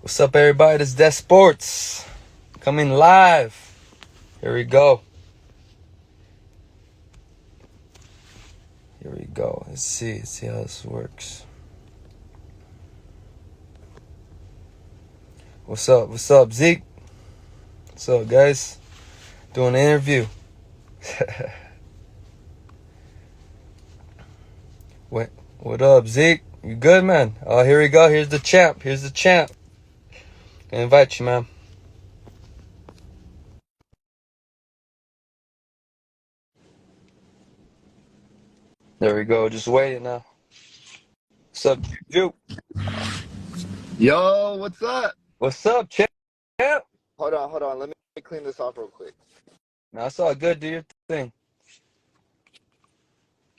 What's up, everybody? This is Death Sports coming live. Here we go. Here we go. Let's see how this works. What's up? What's up, Zeke? What's up, guys? Doing an interview. What up, Zeke? You good, man? Oh, here we go. Here's the champ. I invite you, man. There we go. Just waiting now. What's up, Juke? Yo, what's up? What's up, champ? Hold on. Let me clean this off real quick. Now, it's all good. Do your thing.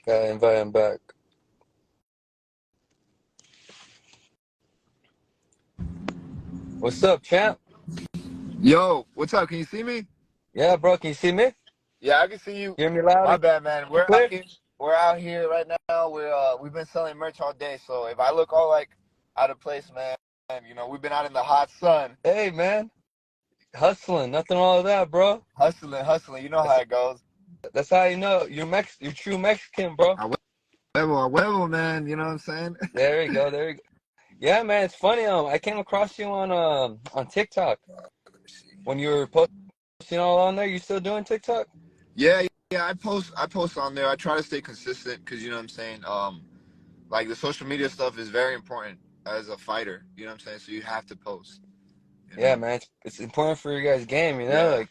Gotta invite him back. What's up, champ? Yo, what's up? Can you see me? Yeah, bro. Can you see me? Yeah, I can see you. Hear me loud My and bad, man. clear? We're out here right now. We've been selling merch all day, so if I look all like out of place, man, we've been out in the hot sun, Hey, man. Hustling. Nothing wrong with that, bro. hustling. You know That's how it goes. that's how you know you're true Mexican, bro. A huevo, man. You know what I'm saying? There you go. Yeah, man. It's funny. I came across you on TikTok when you were posting all on there. You still doing TikTok? Yeah. I post on there. I try to stay consistent because you know what I'm saying. Like the social media stuff is very important as a fighter. You know what I'm saying. So you have to post. You Yeah, know. man. It's important for your guys' game. Yeah. Like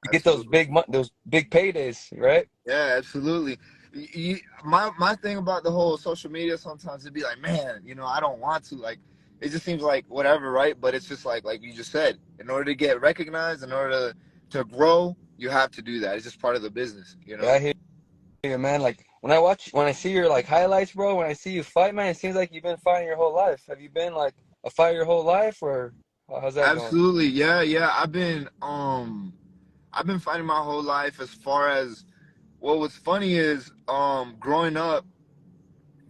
you get those Absolutely. those big paydays, right? Yeah, absolutely. My thing about the whole social media sometimes it'd be like, man, I don't want to. Like, it just seems like whatever, right? But it's just like you just said, in order to get recognized, in order to grow, you have to do that. It's just part of the business, you Yeah, know? I hear you, man. Like when I see your like highlights, bro. When I see you fight, man, it seems like you've been fighting your whole life. Have you been like a fighter your whole life, or how's that going? Absolutely. Yeah. I've been fighting my whole life as far as what's funny is growing up,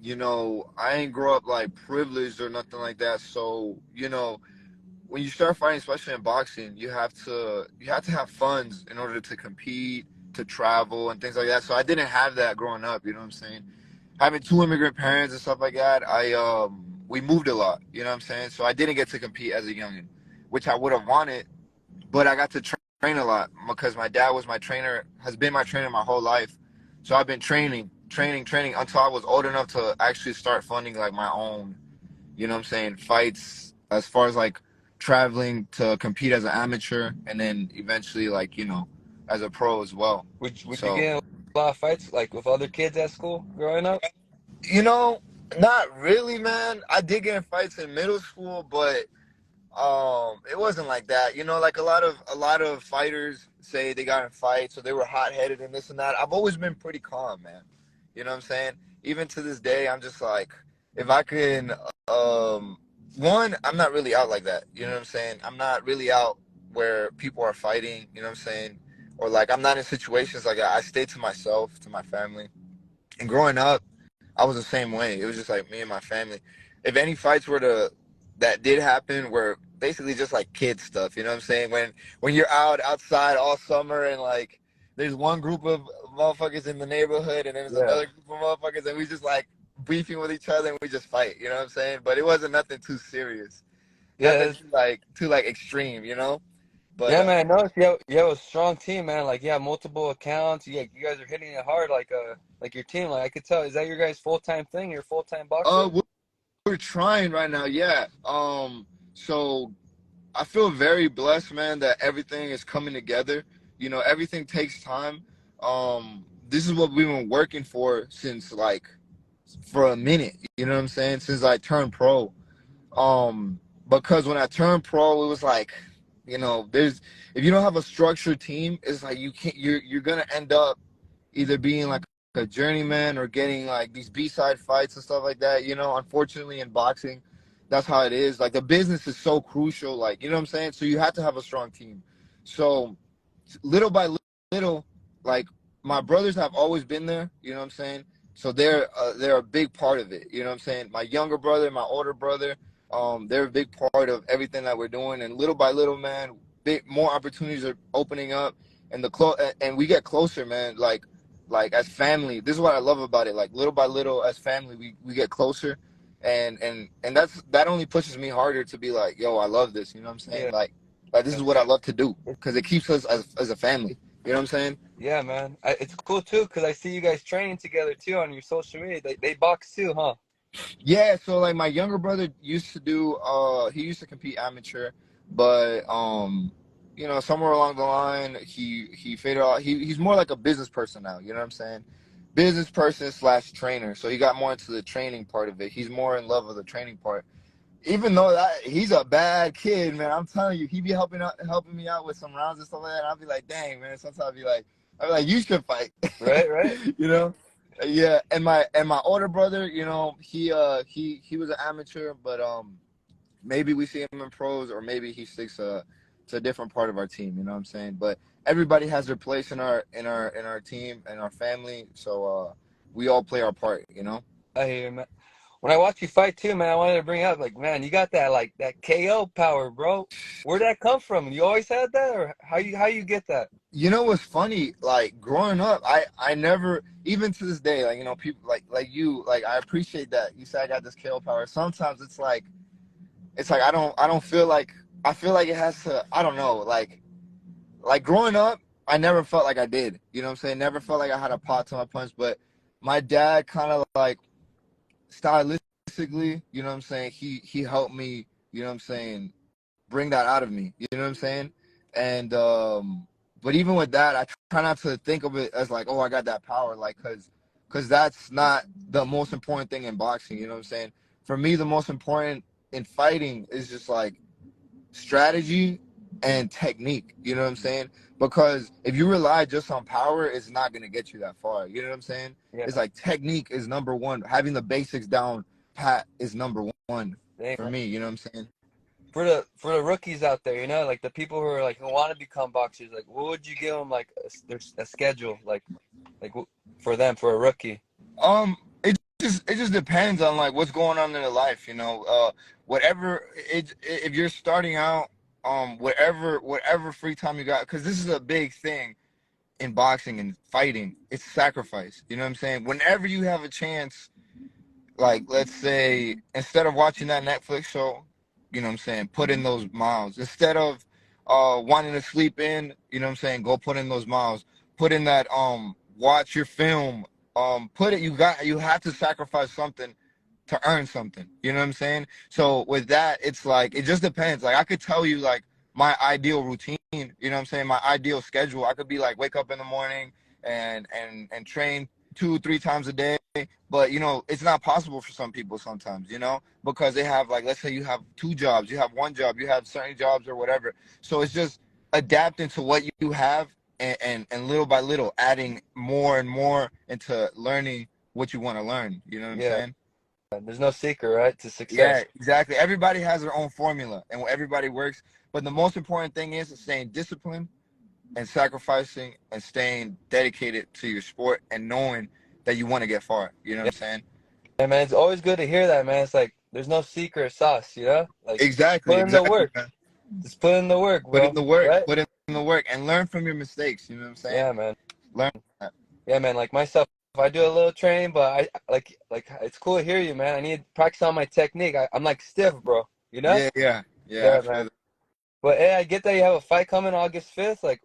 I ain't grow up like privileged or nothing like that. So, when you start fighting, especially in boxing, you have to have funds in order to compete, to travel, and things like that. So I didn't have that growing up. You know what I'm saying? Having two immigrant parents and stuff like that, we moved a lot. You know what I'm saying? So I didn't get to compete as a youngin, which I would have wanted, but I got to train a lot because my dad was my trainer, has been my trainer my whole life. So I've been training until I was old enough to actually start funding like my own, fights as far as like traveling to compete as an amateur and then eventually like, as a pro as well. Would you So, get in a lot of fights like with other kids at school growing up? you know, not really, man. I did get in fights in middle school, but it wasn't like that. Like a lot of fighters say they got in fights or they were hot headed and this and that. I've always been pretty calm, man. You know what I'm saying? Even to this day, I'm just like, if I can, one, I'm not really out like that. You know what I'm saying? I'm not really out where people are fighting. You know what I'm saying? Or like I'm not in situations like that. I stay to myself, to my family. And growing up, I was the same way. It was just like me and my family. If any fights were to that did happen were basically just like kid stuff, you know what I'm saying? When you're outside all summer and like there's one group of motherfuckers in the neighborhood and then there's Yeah. another group of motherfuckers and we just like beefing with each other and we just fight, you know what I'm saying? But it wasn't nothing too serious. Nothing Yeah, too like extreme, you know? But yeah, man. I noticed you have a strong team, man. Like you have multiple accounts. You guys are hitting it hard, like your team. Like I could tell. Is that your guys' full-time thing? Your full-time boxer? we're trying right now, yeah. So I feel very blessed, man, that everything is coming together. Everything takes time. This is what we've been working for since like for a minute. You know what I'm saying? Since I turned pro. Because when I turned pro, it was like, there's if you don't have a structured team, it's like you can't. You're gonna end up either being like a journeyman or getting like these B-side fights and stuff like that. Unfortunately in boxing, that's how it is. Like the business is so crucial. Like what I'm saying. So you have to have a strong team. So little by little, like my brothers have always been there. You know what I'm saying? So they're a big part of it. You know what I'm saying? My younger brother, my older brother, They're a big part of everything that we're doing, and little by little, man, more opportunities are opening up, and and we get closer, man. Like as family, this is what I love about it. Like little by little, as family, we get closer, and that only pushes me harder to be like, yo, I love this. You know what I'm saying? Yeah. Like this is what I love to do because it keeps us as a family. You know what I'm saying? Yeah, man. It's cool too because I see you guys training together too on your social media. They box too, huh? Yeah, so like my younger brother used to do he used to compete amateur, but you know, somewhere along the line he faded off. He's more like a business person now, you know what I'm saying? Business person slash trainer. So he got more into the training part of it. He's more in love with the training part. Even though that he's a bad kid, man, I'm telling you, he be helping me out with some rounds and stuff like that. And I'll be like, dang, man. Sometimes I'll be like, you should fight, Right, right. you know? Yeah. And my older brother, you know, he was an amateur, but maybe we see him in pros, or maybe he sticks to a different part of our team. You know what I'm saying? But everybody has their place in our team and our family, so we all play our part. You know. I hear you, man. When I watch you fight too, man, I wanted to bring up like, man, you got that like that KO power, bro. Where'd that come from? You always had that, or how you get that? You know what's funny? Like growing up, I never, even to this day, like, you know, people like you, like, I appreciate that you said I got this KO power. Sometimes it's like I don't feel like, I feel like it has to, I don't know, like growing up, I never felt like I did. You know what I'm saying? Never felt like I had a pot to my punch. But my dad kind of like stylistically, you know what I'm saying? He helped me, you know what I'm saying, bring that out of me. You know what I'm saying? And but even with that, I try not to think of it as like, oh, I got that power, like, cause that's not the most important thing in boxing. You know what I'm saying? For me, the most important in fighting is just like strategy and technique. You know what I'm saying? Because if you rely just on power, it's not gonna get you that far. You know what I'm saying? It's Yeah, like technique is number one. Having the basics down pat is number one dang, for man. me. You know what I'm saying? For the rookies out there, like the people who are like who want to become boxers, like what would you give them like a schedule like for them for a rookie? It just depends on like what's going on in their life. You know, whatever if you're starting out, whatever free time you got, because this is a big thing in boxing and fighting. It's sacrifice. You know what I'm saying? Whenever you have a chance, like let's say instead of watching that Netflix show, you know what I'm saying, put in those miles. Instead of wanting to sleep in, you know what I'm saying, go put in those miles. Put in that watch your film. Put it, you have to sacrifice something to earn something. You know what I'm saying? So with that, it's like it just depends. Like I could tell you like my ideal routine, you know what I'm saying, my ideal schedule. I could be like wake up in the morning and train 2 3 times a day. But you know, it's not possible for some people sometimes, you know, because they have like let's say you have 2 jobs, you have 1 job, you have certain jobs or whatever. So it's just adapting to what you have, and little by little adding more and more into learning what you want to learn. You know what I'm Yeah, saying? there's no secret, right, to Yeah, success. exactly. Everybody has their own formula and everybody works. But the most important thing is staying disciplined and sacrificing and staying dedicated to your sport and knowing that you want to get far. You know what Yeah, I'm saying? yeah, man, it's always good to hear that, man. It's like there's no secret sauce, like Exactly, put in the exactly, work, man. just put in the work, Put in bro, the work, right? put in the work, and learn from your mistakes. You know what I'm saying? Yeah, man. Learn that. Yeah, man, like myself, I do a little training, but I like it's cool to hear you, man. I need to practice on my technique. I'm like stiff, bro, you know? Yeah, yeah, yeah. I Yeah, feel man. that. But hey, I get that you have a fight coming August 5th. Like,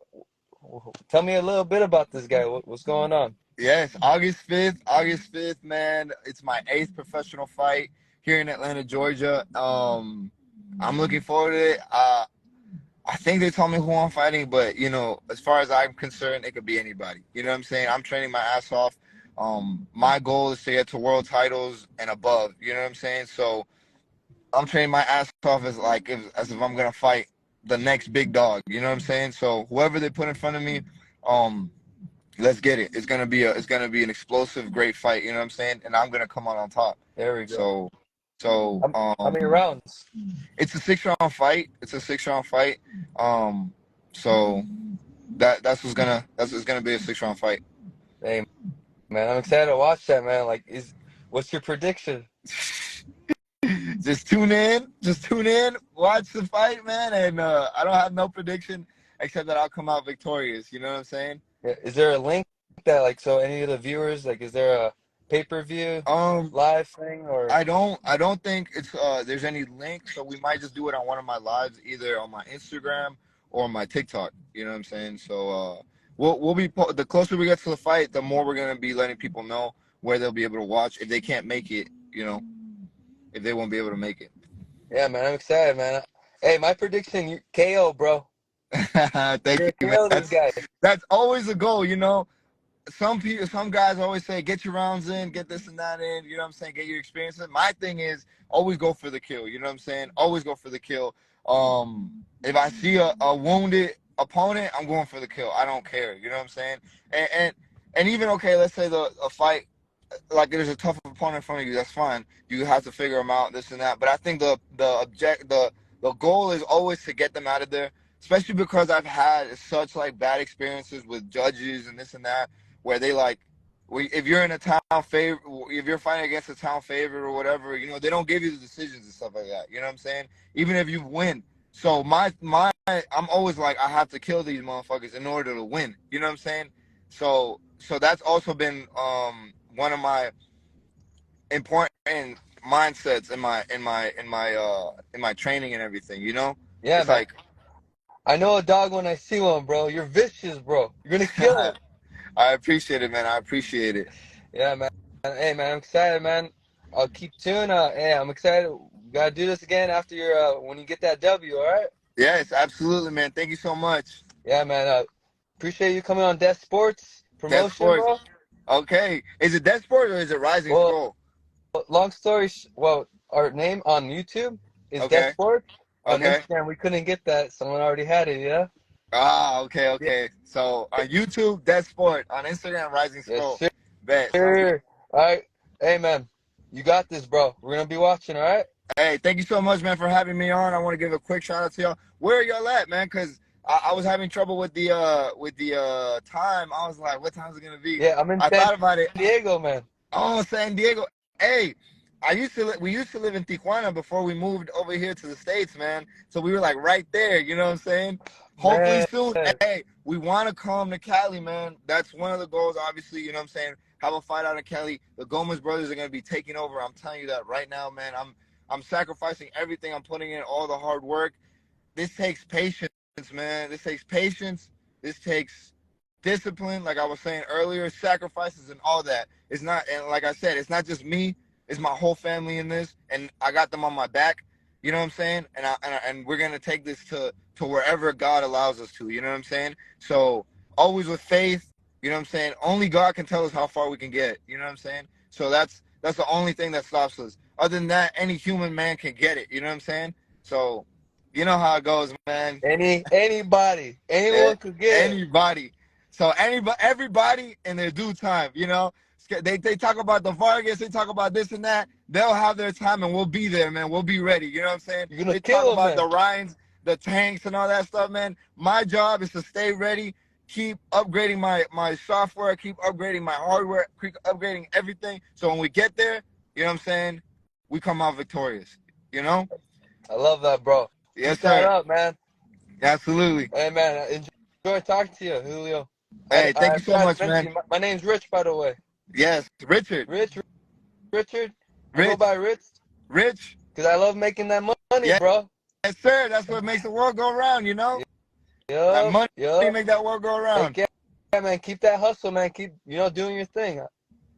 tell me a little bit about this guy. What's going on? Yes, August 5th. August 5th, man. It's my eighth professional fight here in Atlanta, Georgia. I'm looking forward to it. I think they told me who I'm fighting, but you know, as far as I'm concerned, it could be anybody. You know what I'm saying? I'm training my ass off. My goal is to get to world titles and above. You know what I'm saying? So I'm training my ass off as if I'm gonna fight the next big dog. You know what I'm saying? So whoever they put in front of me, um, let's get it. It's gonna be an explosive, great fight. You know what I'm saying? And I'm gonna come out on top. There we go. So so How many rounds? it's a 6 round fight. It's a 6 round fight. So that's what's gonna be a 6 round fight. Hey, man, I'm excited to watch that, man. Like, what's your prediction? Just tune in, watch the fight, man. And I don't have no prediction except that I'll come out victorious. You know what I'm saying? Yeah. Is there a link that like so any of the viewers like is there a pay-per-view Um, live thing or I don't think it's there's any link, so we might just do it on one of my lives, either on my Instagram or my TikTok. You know what I'm saying? So we'll be the closer we get to the fight, the more we're gonna be letting people know where they'll be able to watch if they can't make it. You know, if they won't be able to make it. yeah, man, I'm excited, man. Hey, my prediction, you KO, bro. Thank You're you, gonna man. KO this guy. That's always a goal, you know. Some guys always say get your rounds in, get this and that in, you know what I'm saying, get your experience in. My thing is always go for the kill, you know what I'm saying? Always go for the kill. If I see a wounded opponent, I'm going for the kill. I don't care, you know what I'm saying? And even okay, let's say a fight like there's a tough opponent in front of you, that's fine. You have to figure them out, this and that. But I think the goal is always to get them out of there, especially because I've had such like bad experiences with judges and this and that, where they like, if you're in a town favorite, if you're fighting against a town favorite or whatever, you know, they don't give you the decisions and stuff like that. You know what I'm saying? Even if you win. So I'm always like, I have to kill these motherfuckers in order to win. You know what I'm saying? So that's also been one of my important mindsets in my training and everything, you know? Yeah, It's man. like I know a dog when I see one, bro. You're vicious, bro. You're gonna kill him. I appreciate it, man. I appreciate it. Yeah, man. Hey, man, I'm excited, man. I'll keep tuning. Hey, I'm excited. We gotta do this again after your when you get that W. All right? Yes, absolutely, man. Thank you so much. Yeah, man. Appreciate you coming on Death Sports Death promotion, Sport. bro. Okay. Is it Death Sport or is it Rising Well, Skull? long story. Well, our name on YouTube is Death Okay. Sport. On Okay. Instagram, we couldn't get that. Someone already had it. Yeah. Ah, okay, Yeah. okay. So on YouTube, Death Sport. On Instagram, Rising Yes, Skull. Bet. Sounds good. sir. All right. Hey, man. You got this, bro. We're gonna be watching. All right. Hey, thank you so much, man, for having me on. I want to give a quick shout out to y'all. Where are y'all at, man? Because I was having trouble with the time. I was like, what time is it gonna be? Yeah, I'm in I San thought about it. Diego, man. Oh, San Diego. Hey, we used to live in Tijuana before we moved over here to the States, man. So we were like right there, you know what I'm saying? Hopefully Man. soon. Hey, we want to come to Cali, man. That's one of the goals, obviously, you know what I'm saying? Have a fight out of Cali. The Gomez brothers are gonna be taking over. I'm telling you that right now, man. I'm sacrificing everything. I'm putting in all the hard work. This takes patience, man. This takes patience. This takes discipline, like I was saying earlier, sacrifices and all that. It's not, and like I said, it's not just me. It's my whole family in this, and I got them on my back. You know what I'm saying? And we're gonna take this to wherever God allows us to. You know what I'm saying? So always with faith. You know what I'm saying? Only God can tell us how far we can get. You know what I'm saying? So that's the only thing that stops us. Other than that, any human man can get it. You know what I'm saying? So you know how it goes, man. Anybody, Eh, anyone could get it. anybody. So everybody in their due time, you know. They talk about the Vargas, they talk about this and that. They'll have their time and we'll be there, man. We'll be ready. You know what I'm saying? You're gonna They talk kill him, about man. the Ryans, the tanks and all that stuff, man. My job is to stay ready, keep upgrading my software, keep upgrading my hardware, keep upgrading everything. So when we get there, you know what I'm saying? We come out victorious. You know? I love that, bro. Yes, Keep that sir. up, man. Absolutely. Hey, man. I enjoy talking to you, Julio. Hey, thank I you so forgot much, to mention man. you. My name's Rich, by the way. Yes, Richard. Richard. I go Rich. by Rich Rich. because I love making that money, Yes, bro. sir. That's what makes the world go around, you know? That Yup, money yup. make that world go Heck around. yeah, man. Keep that hustle, man. Keep doing your thing. I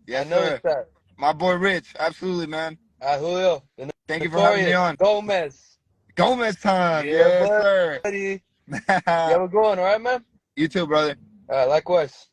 Yes, noticed sir. that. My boy Rich. Absolutely, man. Julio, the Thank you for having me Notorious on. Gomez. Gomez time. Yeah, Yes, sir. buddy. You have a good one, all right, man? You too, brother. Likewise.